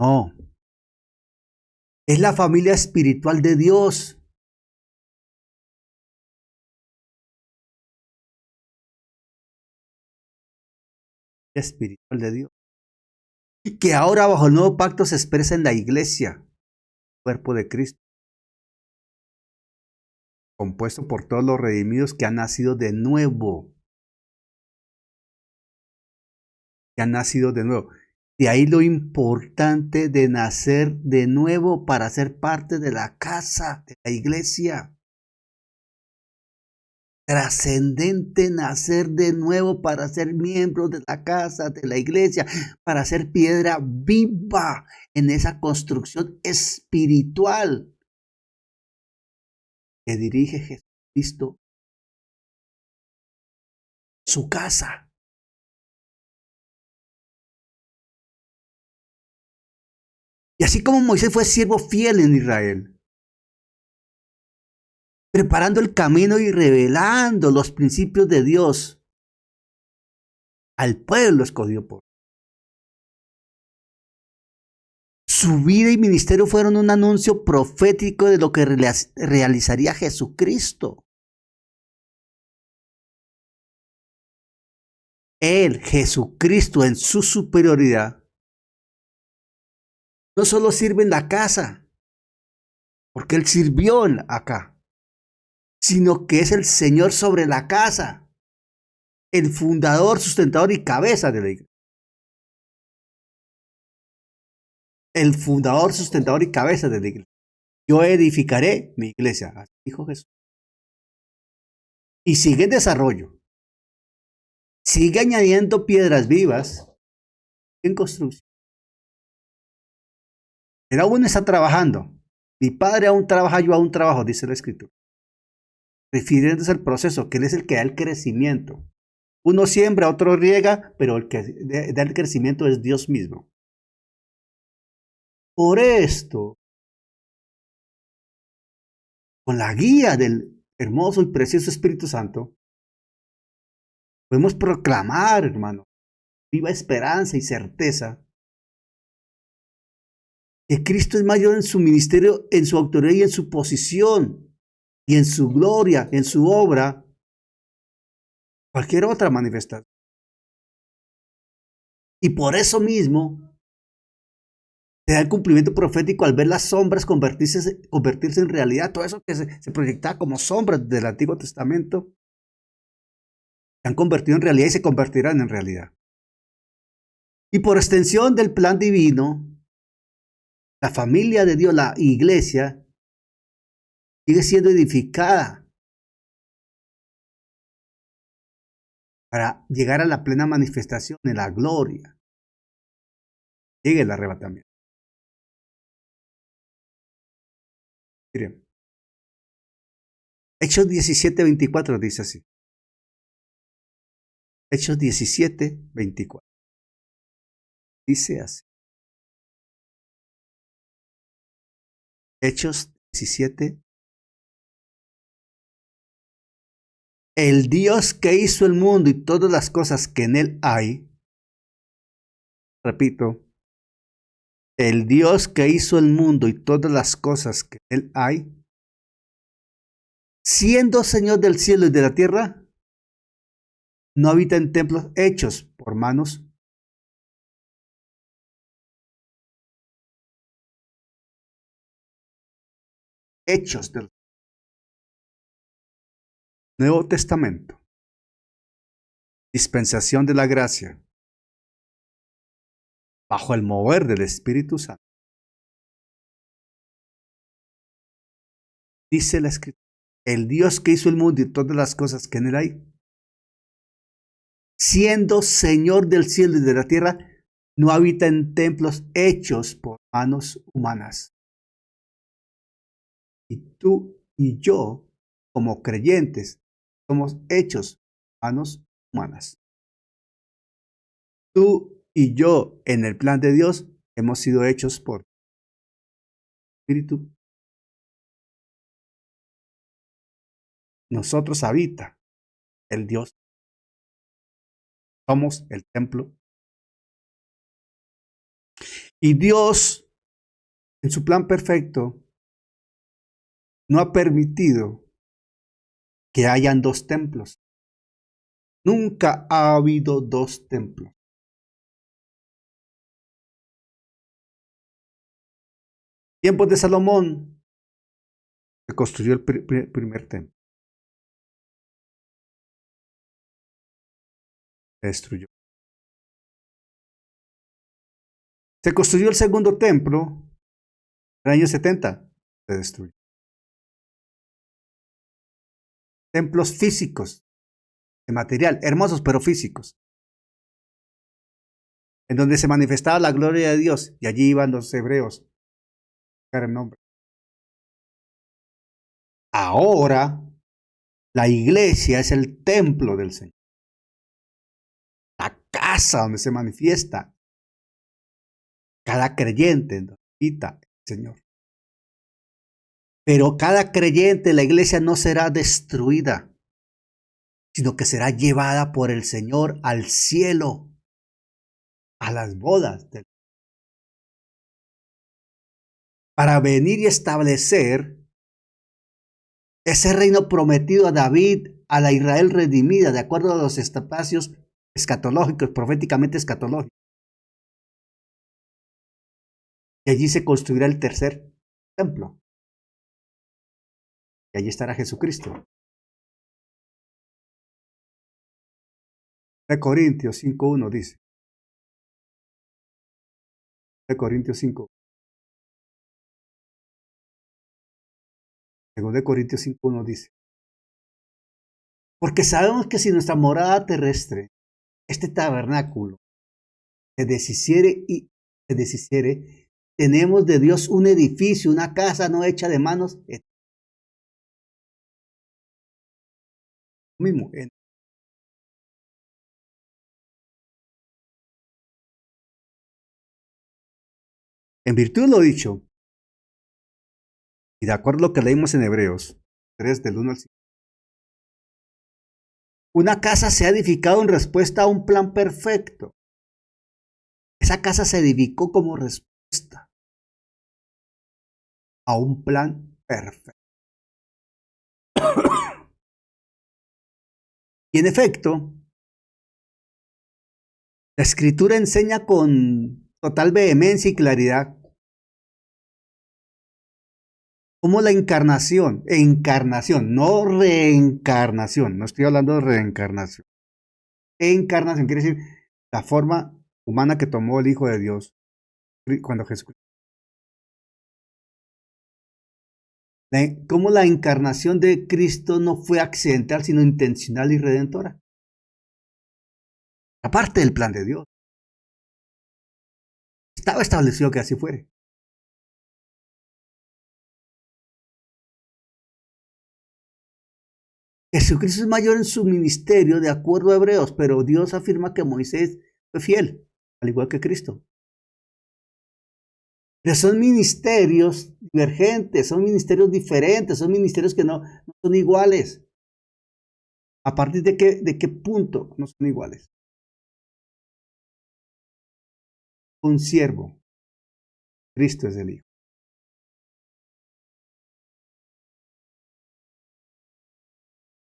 No. Es la familia espiritual de Dios. Espiritual de Dios. Que ahora bajo el nuevo pacto se expresa en la iglesia, cuerpo de Cristo, compuesto por todos los redimidos que han nacido de nuevo. Que han nacido de nuevo. De ahí lo importante de nacer de nuevo para ser parte de la casa, de la iglesia. Trascendente nacer de nuevo para ser miembro de la casa, de la iglesia, para ser piedra viva en esa construcción espiritual que dirige Jesucristo, su casa. Y así como Moisés fue siervo fiel en Israel, preparando el camino y revelando los principios de Dios al pueblo escogido por su vida y ministerio fueron un anuncio profético de lo que realizaría Jesucristo. Él, Jesucristo, en su superioridad, no solo sirve en la casa, porque Él sirvió acá, sino que es el Señor sobre la casa, el fundador, sustentador y cabeza de la iglesia. El fundador, sustentador y cabeza de la iglesia. Yo edificaré mi iglesia, así dijo Jesús. Y sigue en desarrollo. Sigue añadiendo piedras vivas en construcción. Él aún está trabajando. Mi padre aún trabaja, yo aún trabajo, dice la escritura. Refiriéndose al proceso, que Él es el que da el crecimiento. Uno siembra, otro riega, pero el que da el crecimiento es Dios mismo. Por esto, con la guía del hermoso y precioso Espíritu Santo, podemos proclamar, hermano, viva esperanza y certeza, que Cristo es mayor en su ministerio, en su autoridad y en su posición, y en su gloria, en su obra, cualquier otra manifestación. Y por eso mismo, se da el cumplimiento profético al ver las sombras convertirse en realidad. Todo eso que se proyectaba como sombras del Antiguo Testamento, se han convertido en realidad y se convertirán en realidad. Y por extensión del plan divino, la familia de Dios, la iglesia, sigue siendo edificada para llegar a la plena manifestación de la gloria. Llegue el arrebatamiento. Miren, Hechos 17:24 dice así. Hechos 17:24. Dice así. Hechos 17. El Dios que hizo el mundo y todas las cosas que en él hay. Repito. El Dios que hizo el mundo y todas las cosas que en él hay. Siendo Señor del cielo y de la tierra, no habita en templos hechos por manos. Hechos del Nuevo Testamento. Dispensación de la gracia. Bajo el mover del Espíritu Santo. Dice la Escritura. El Dios que hizo el mundo y todas las cosas que en él hay. Siendo Señor del cielo y de la tierra, no habita en templos hechos por manos humanas. Y tú y yo, como creyentes, somos hechos por manos humanas. Tú y yo en el plan de Dios hemos sido hechos por Espíritu. Nosotros habita el Dios. Somos el templo. Y Dios, en su plan perfecto, no ha permitido que hayan dos templos. Nunca ha habido dos templos. Tiempos de Salomón se construyó el primer templo. Se destruyó. Se construyó el segundo templo en el año 70. Se destruyó. Templos físicos, de material, hermosos pero físicos, en donde se manifestaba la gloria de Dios, y allí iban los hebreos a buscar el nombre. Ahora, la iglesia es el templo del Señor, la casa donde se manifiesta cada creyente, donde habita el Señor. Pero cada creyente, la iglesia no será destruida, sino que será llevada por el Señor al cielo, a las bodas, para venir y establecer ese reino prometido a David, a la Israel redimida, de acuerdo a los espacios escatológicos, proféticamente escatológicos. Y allí se construirá el tercer templo. Y allí estará Jesucristo. De Corintios 5.1 dice. De Corintios 5. Según de Corintios 5.1 dice. Porque sabemos que si nuestra morada terrestre, este tabernáculo, se deshiciere, tenemos de Dios un edificio, una casa no hecha de manos. Mismo. En virtud de lo dicho, y de acuerdo a lo que leímos en Hebreos 3, del 1 al 5, una casa se ha edificado en respuesta a un plan perfecto. Esa casa se edificó como respuesta a un plan perfecto. Y en efecto, la Escritura enseña con total vehemencia y claridad cómo la encarnación, no reencarnación, no estoy hablando de reencarnación. Encarnación quiere decir la forma humana que tomó el Hijo de Dios cuando Jesús. Cómo la encarnación de Cristo no fue accidental, sino intencional y redentora. Aparte del plan de Dios. Estaba establecido que así fuere. Jesucristo es mayor en su ministerio, de acuerdo a Hebreos, pero Dios afirma que Moisés fue fiel, al igual que Cristo. Pero son ministerios divergentes, son ministerios diferentes, son ministerios que no son iguales. ¿A partir de qué punto no son iguales? Un siervo, Cristo es el Hijo.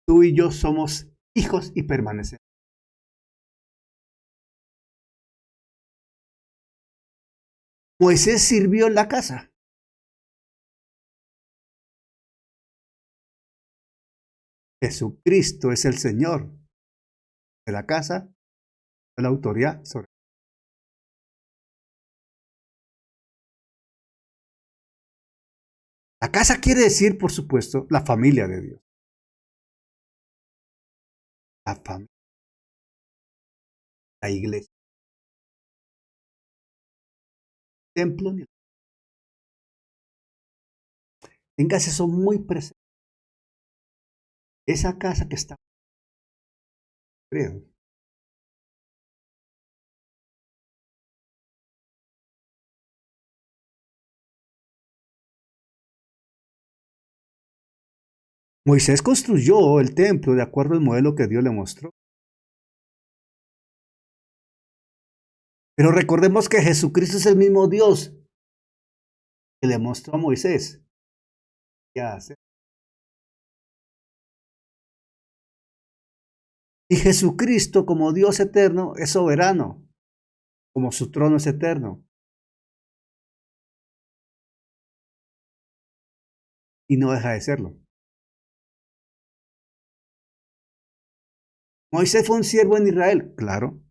Tú y yo somos hijos y permanecemos. Moisés sirvió en la casa. Jesucristo es el Señor de la casa, de la autoridad sobre. La casa quiere decir, por supuesto, la familia de Dios. La familia. La iglesia. Templo. Tengas eso muy presente. Esa casa que está, creo, Moisés construyó el templo de acuerdo al modelo que Dios le mostró. Pero recordemos que Jesucristo es el mismo Dios que le mostró a Moisés qué hacer. Y Jesucristo, como Dios eterno, es soberano, como su trono es eterno. Y no deja de serlo. Moisés fue un siervo en Israel, claro.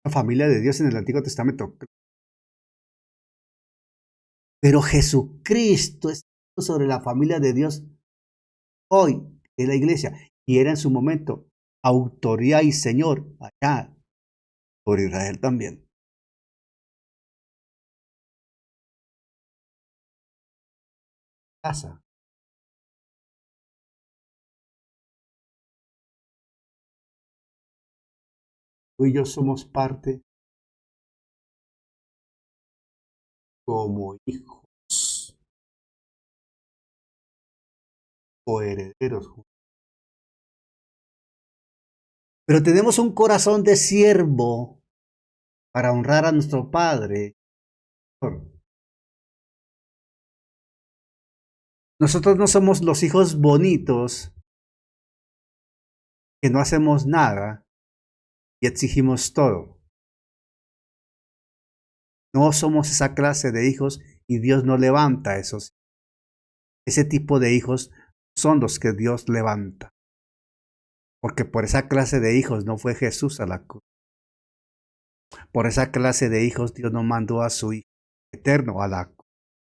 La familia de Dios en el Antiguo Testamento. Pero Jesucristo es sobre la familia de Dios hoy en la iglesia. Y era en su momento autoridad y Señor allá por Israel también. Casa. Tú y yo somos parte como hijos o herederos. Pero tenemos un corazón de siervo para honrar a nuestro Padre. Nosotros no somos los hijos bonitos que no hacemos nada y exigimos todo. No somos esa clase de hijos y Dios no levanta esos. Ese tipo de hijos son los que Dios levanta. Porque por esa clase de hijos no fue Jesús a la cruz. Por esa clase de hijos Dios no mandó a su Hijo eterno a la cruz.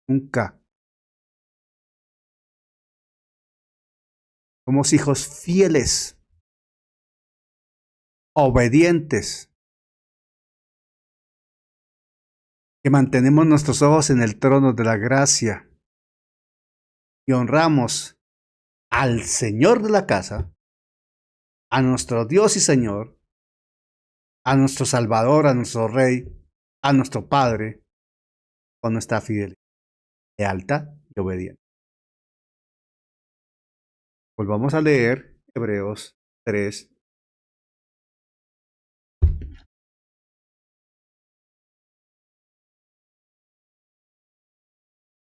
Nunca. Somos hijos fieles, obedientes, que mantenemos nuestros ojos en el trono de la gracia y honramos al Señor de la casa, a nuestro Dios y Señor, a nuestro Salvador, a nuestro Rey, a nuestro Padre, con nuestra fidelidad, lealtad y obediencia. Volvamos a leer Hebreos 3.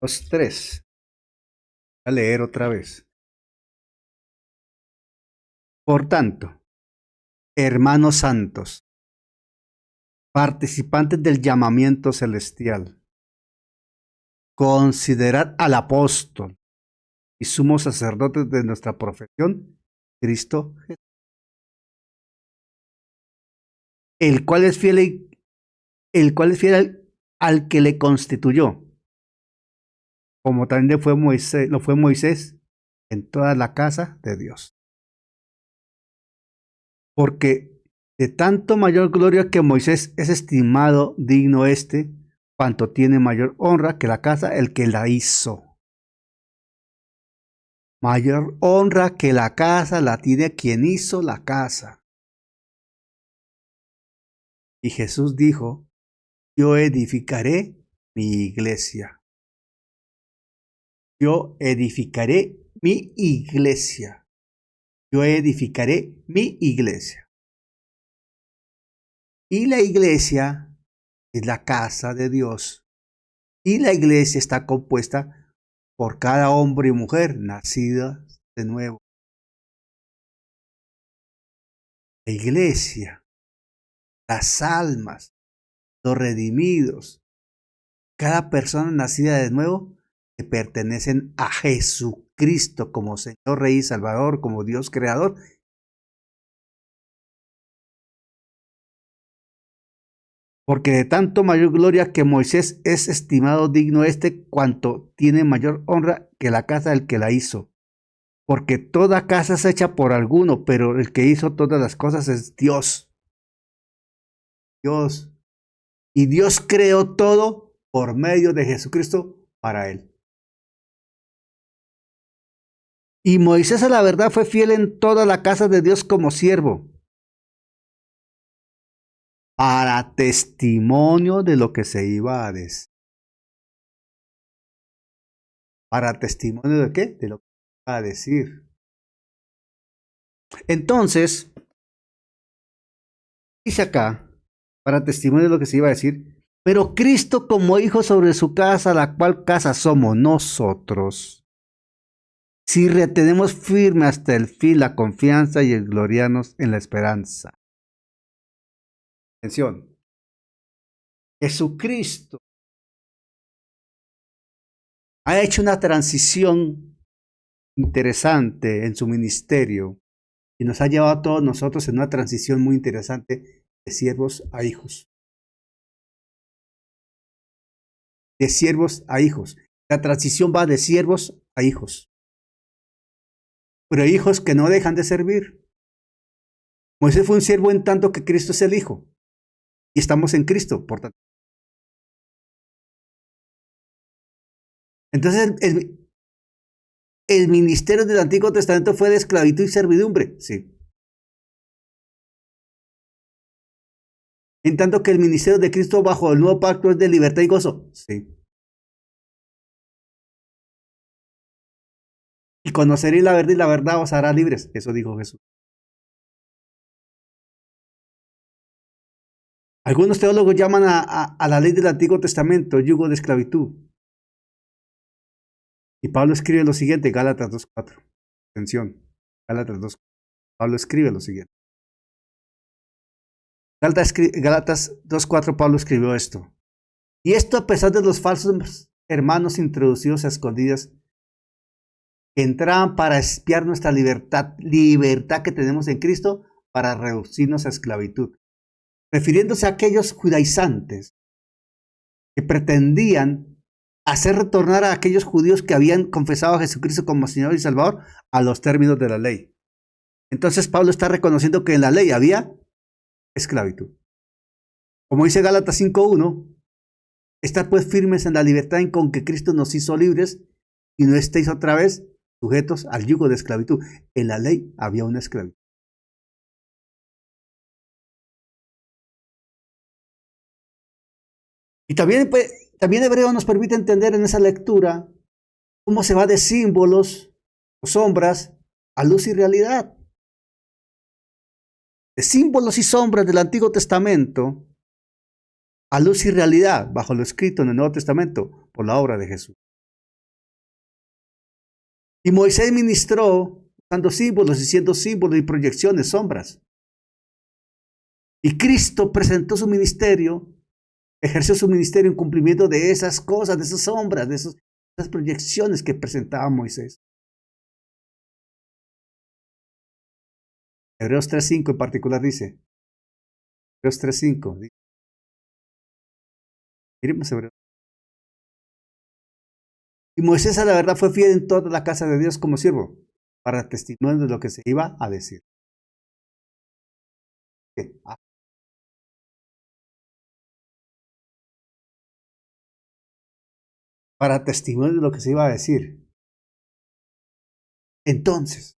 Los 3. A leer otra vez. Por tanto, hermanos santos, participantes del llamamiento celestial, considerad al apóstol y sumo sacerdote de nuestra profesión, Cristo Jesús, el cual es fiel, al que le constituyó, como también lo fue Moisés en toda la casa de Dios. Porque de tanto mayor gloria que Moisés es estimado digno cuanto tiene mayor honra que la casa el que la hizo. Mayor honra que la casa la tiene quien hizo la casa. Y Jesús dijo, yo edificaré mi iglesia. Yo edificaré mi iglesia. Yo edificaré mi iglesia. Y la iglesia es la casa de Dios. Y la iglesia está compuesta por cada hombre y mujer nacida de nuevo. La iglesia, las almas, los redimidos, cada persona nacida de nuevo, que pertenecen a Jesucristo como Señor, Rey y Salvador, como Dios Creador. Porque de tanto mayor gloria que Moisés es estimado digno cuanto tiene mayor honra que la casa del que la hizo. Porque toda casa es hecha por alguno, pero el que hizo todas las cosas es Dios. Dios. Y Dios creó todo por medio de Jesucristo para él. Y Moisés a la verdad fue fiel en toda la casa de Dios como siervo, para testimonio de lo que se iba a decir. ¿Para testimonio de qué? De lo que va a decir. Entonces, dice acá, para testimonio de lo que se iba a decir, pero Cristo como hijo sobre su casa, la cual casa somos nosotros, si retenemos firme hasta el fin la confianza y el gloriarnos en la esperanza. Atención, Jesucristo ha hecho una transición interesante en su ministerio y nos ha llevado a todos nosotros en una transición muy interesante de siervos a hijos. De siervos a hijos. La transición va de siervos a hijos. Pero hijos que no dejan de servir. Moisés fue un siervo en tanto que Cristo es el Hijo. Y estamos en Cristo, por tanto. Entonces, el ministerio del Antiguo Testamento fue de esclavitud y servidumbre. Sí. En tanto que el ministerio de Cristo bajo el nuevo pacto es de libertad y gozo. Sí. Y conoceréis la verdad y la verdad os hará libres. Eso dijo Jesús. Algunos teólogos llaman a la ley del Antiguo Testamento yugo de esclavitud. Y Pablo escribe lo siguiente, Gálatas 2.4. Atención, Gálatas 2.4. Pablo escribe lo siguiente. Gálatas 2.4, Pablo escribió esto. Y esto a pesar de los falsos hermanos introducidos a escondidas que entraban para espiar nuestra libertad que tenemos en Cristo para reducirnos a esclavitud. Refiriéndose a aquellos judaizantes que pretendían hacer retornar a aquellos judíos que habían confesado a Jesucristo como Señor y Salvador a los términos de la ley. Entonces Pablo está reconociendo que en la ley había esclavitud. Como dice Gálatas 5.1, estad pues firmes en la libertad en con que Cristo nos hizo libres y no estéis otra vez sujetos al yugo de esclavitud. En la ley había una esclavitud. Y también Hebreo nos permite entender en esa lectura cómo se va de símbolos o sombras a luz y realidad. De símbolos y sombras del Antiguo Testamento a luz y realidad bajo lo escrito en el Nuevo Testamento por la obra de Jesús. Y Moisés ministró usando símbolos, diciendo símbolos y proyecciones, sombras. Y Cristo presentó su ministerio, ejerció su ministerio en cumplimiento de esas cosas, de esas sombras, de esas proyecciones que presentaba Moisés. Hebreos 3.5 en particular dice, Hebreos 3.5, dice, miremos Hebreos. Y Moisés a la verdad fue fiel en toda la casa de Dios como siervo, para testimonio de lo que se iba a decir. Para testimonio de lo que se iba a decir. Entonces,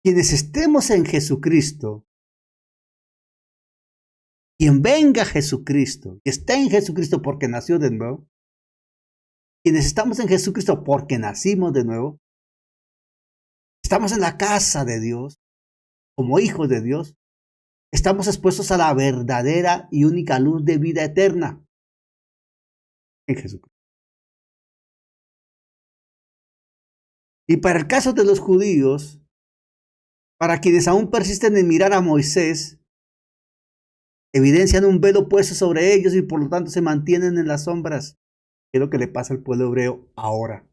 quienes estemos en Jesucristo, quien venga a Jesucristo, y está en Jesucristo porque nació de nuevo, quienes estamos en Jesucristo porque nacimos de nuevo, estamos en la casa de Dios, como hijos de Dios, estamos expuestos a la verdadera y única luz de vida eterna en Jesucristo. Y para el caso de los judíos, para quienes aún persisten en mirar a Moisés, evidencian un velo puesto sobre ellos y por lo tanto se mantienen en las sombras. ¿Qué es lo que le pasa al pueblo hebreo ahora?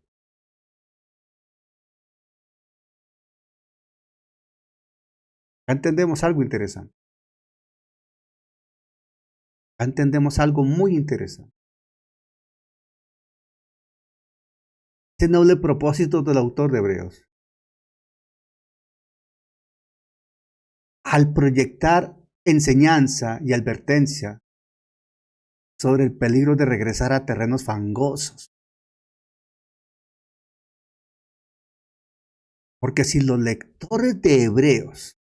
Ya entendemos algo interesante. Ya entendemos algo muy interesante. Ese noble propósito del autor de Hebreos. Al proyectar enseñanza y advertencia sobre el peligro de regresar a terrenos fangosos. Porque si los lectores de Hebreos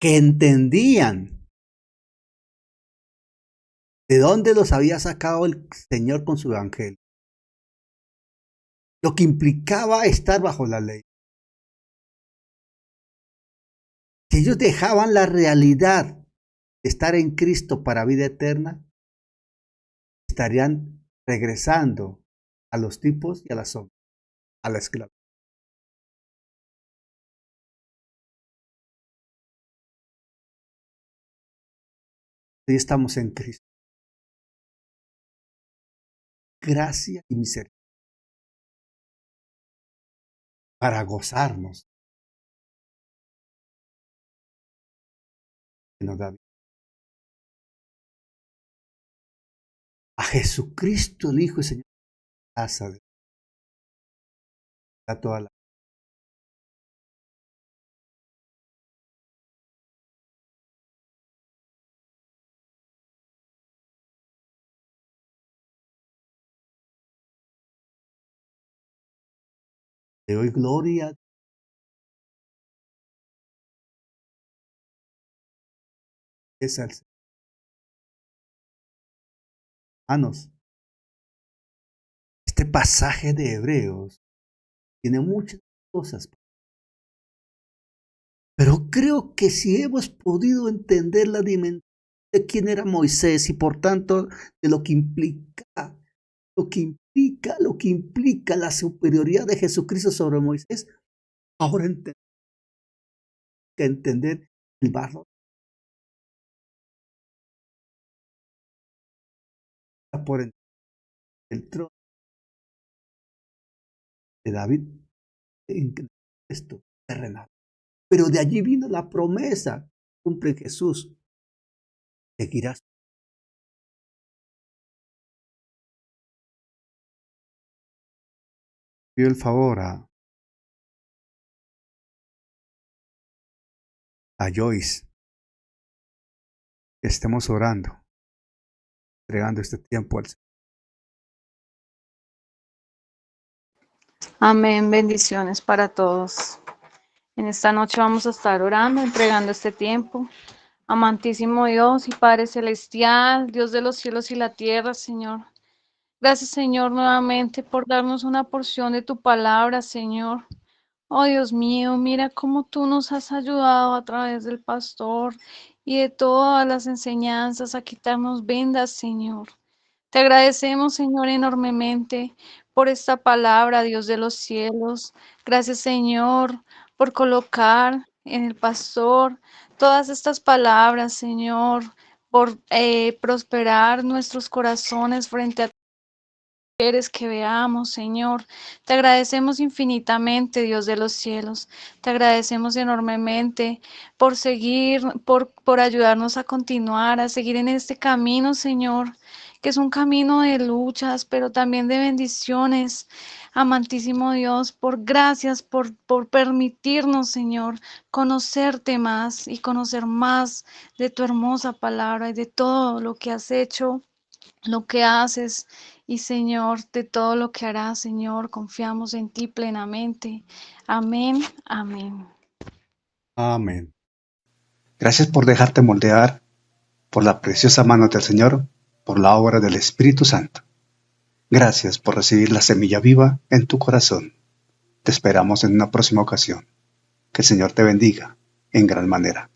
que entendían de dónde los había sacado el Señor con su evangelio, lo que implicaba estar bajo la ley. Si ellos dejaban la realidad de estar en Cristo para vida eterna, estarían regresando a los tipos y a las sombras, a la esclavitud. Hoy estamos en Cristo. Gracia y misericordia para gozarnos que nos da vida. A Jesucristo el Hijo y Señor casa de toda la. Le doy gloria es al Señor. Hermanos, este pasaje de Hebreos tiene muchas cosas, pero creo que si hemos podido entender la dimensión de quién era Moisés y por tanto de lo que implica la superioridad de Jesucristo sobre Moisés, ahora tenemos que entender el valor por el trono de David en esto terrenal. Pero de allí vino la promesa, cumple Jesús, seguirás. Pido el favor a Joyce, que estemos orando, entregando este tiempo al Señor. Amén, bendiciones para todos. En esta noche vamos a estar orando, entregando este tiempo. Amantísimo Dios y Padre Celestial, Dios de los cielos y la tierra, Señor. Gracias, Señor, nuevamente por darnos una porción de tu palabra, Señor. Oh, Dios mío, mira cómo tú nos has ayudado a través del pastor y de todas las enseñanzas a quitarnos vendas, Señor. Te agradecemos, Señor, enormemente por esta palabra, Dios de los cielos. Gracias, Señor, por colocar en el pastor todas estas palabras, Señor, por prosperar nuestros corazones frente a que veamos, Señor. Te agradecemos infinitamente, Dios de los cielos. Te agradecemos enormemente por seguir, por ayudarnos a continuar, a seguir en este camino, Señor, que es un camino de luchas, pero también de bendiciones. Amantísimo Dios, por gracias, por permitirnos, Señor, conocerte más y conocer más de tu hermosa palabra y de todo lo que has hecho, lo que haces y Señor, de todo lo que harás, Señor, confiamos en ti plenamente. Amén, amén. Amén. Gracias por dejarte moldear por la preciosa mano del Señor, por la obra del Espíritu Santo. Gracias por recibir la semilla viva en tu corazón. Te esperamos en una próxima ocasión. Que el Señor te bendiga en gran manera.